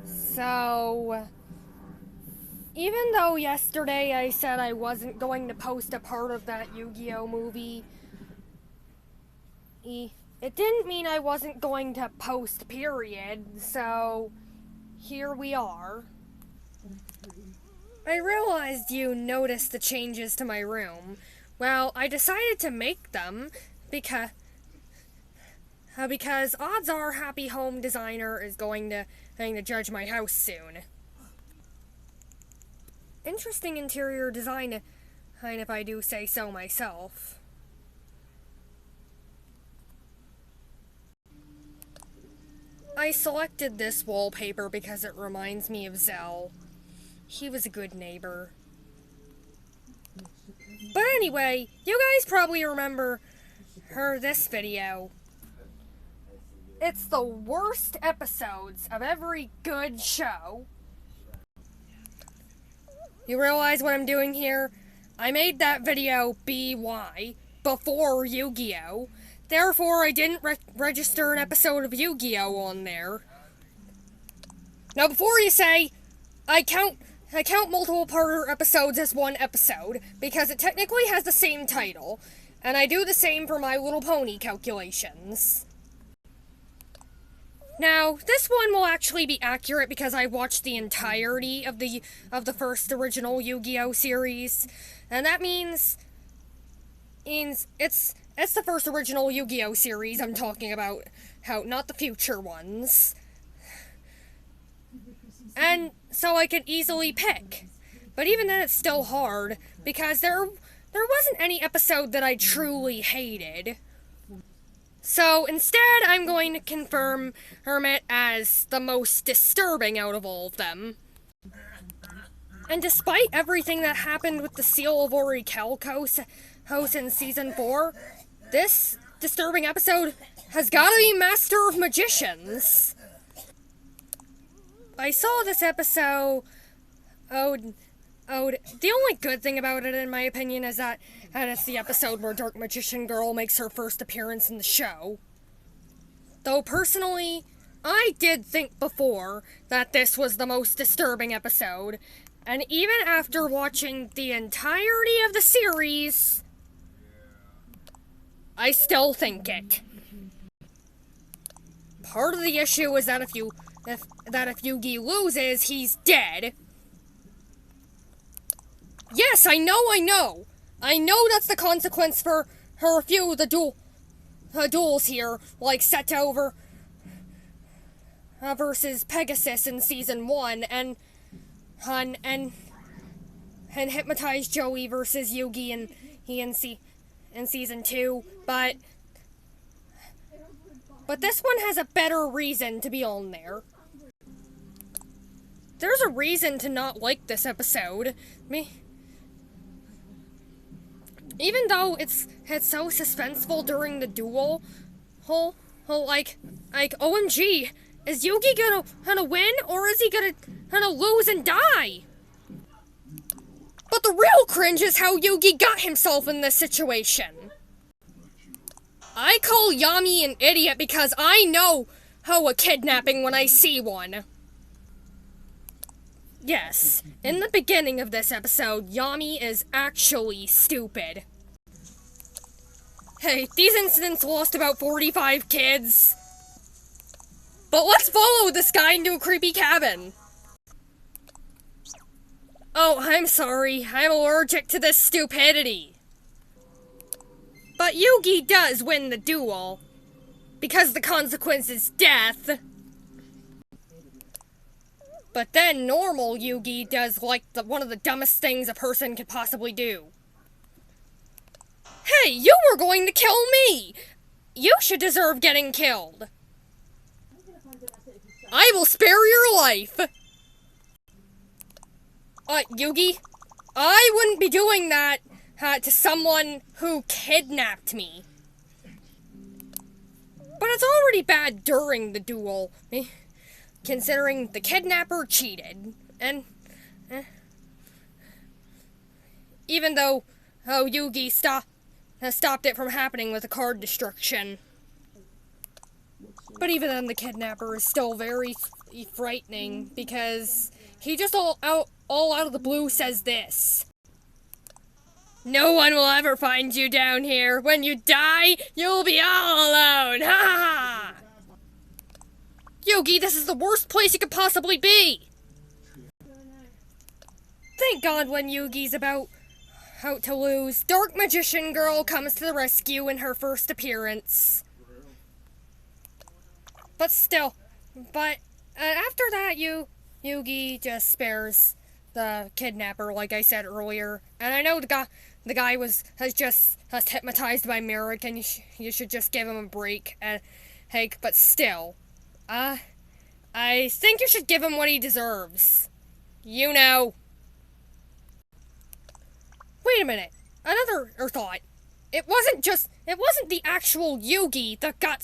So, even though yesterday I said I wasn't going to post a part of that Yu-Gi-Oh movie, it didn't mean I wasn't going to post, period. So, here we are. I realized you noticed the changes to my room. Well, I decided to make them because odds are Happy Home Designer is going to judge my house soon. Interesting interior design, if I do say so myself. I selected this wallpaper because it reminds me of Zell. He was a good neighbor. But anyway, you guys probably remember this video. It's the worst episodes of every good show. You realize what I'm doing here? I made that video BY before Yu-Gi-Oh! Therefore, I didn't register an episode of Yu-Gi-Oh! On there. Now, before you say, I count multiple parter episodes as one episode, because it technically has the same title, and I do the same for My Little Pony calculations. Now, this one will actually be accurate because I watched the entirety of the first original Yu-Gi-Oh! Series, and that means it's the first original Yu-Gi-Oh! Series I'm talking about, not the future ones. And so I could easily pick. But even then it's still hard, because there wasn't any episode that I truly hated. So instead, I'm going to confirm Hermit as the most disturbing out of all of them. And despite everything that happened with the Seal of Orichalcos host in Season 4, this disturbing episode has gotta be Master of Magicians. I saw this episode. The only good thing about it, in my opinion, is that it's the episode where Dark Magician Girl makes her first appearance in the show. Though personally, I did think before that this was the most disturbing episode, and even after watching the entirety of the series, I still think it. Part of the issue is that if Yugi loses, he's dead. Yes, I know. I know that's the consequence for her few of the duels here, like Seto versus Pegasus in Season 1, and Hypnotized Joey versus Yugi in Season 2, but this one has a better reason to be on there. There's a reason to not like this episode. Even though it's so suspenseful during the duel, like OMG, is Yugi gonna win, or is he gonna lose and die? But the real cringe is how Yugi got himself in this situation. I call Yami an idiot because I know a kidnapping when I see one. Yes, in the beginning of this episode, Yami is actually stupid. Hey, these incidents lost about 45 kids. But let's follow this guy into a creepy cabin. Oh, I'm sorry. I'm allergic to this stupidity. But Yugi does win the duel, because the consequence is death. But then normal Yugi does one of the dumbest things a person could possibly do. Hey, you were going to kill me! You should deserve getting killed. I will spare your life! Yugi, I wouldn't be doing that to someone who kidnapped me. But it's already bad during the duel, considering the kidnapper cheated, and even though Yugi stopped it from happening with a card destruction. But even then, the kidnapper is still very frightening because he just all out of the blue says this. No one will ever find you down here. When you die, you'll be all alone. Ha ha ha! Yogi, this is the worst place you could possibly be. Thank God when Yugi's about out to lose, Dark Magician Girl comes to the rescue in her first appearance. But still, after that, Yugi just spares the kidnapper, like I said earlier. And I know the guy was hypnotized by Merrick, and you should just give him a break. And Hank, but still, I think you should give him what he deserves. You know. Wait a minute. Another thought. It wasn't the actual Yugi that got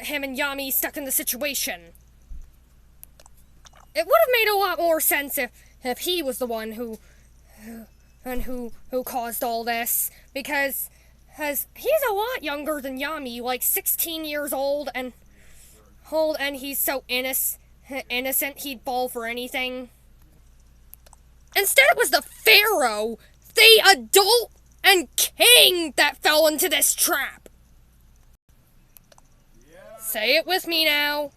him and Yami stuck in the situation. It would have made a lot more sense if he was the one who caused all this, because he's a lot younger than Yami, like 16 years old, and he's so innocent he'd fall for anything. Instead, it was the Pharaoh, the adult and king, that fell into this trap. Say it with me now.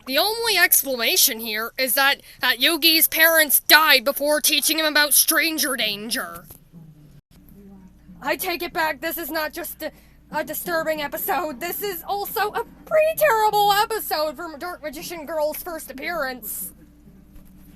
The only explanation here is that Yugi's parents died before teaching him about stranger danger. I take it back, this is not just a disturbing episode. This is also a pretty terrible episode from Dark Magician Girl's first appearance.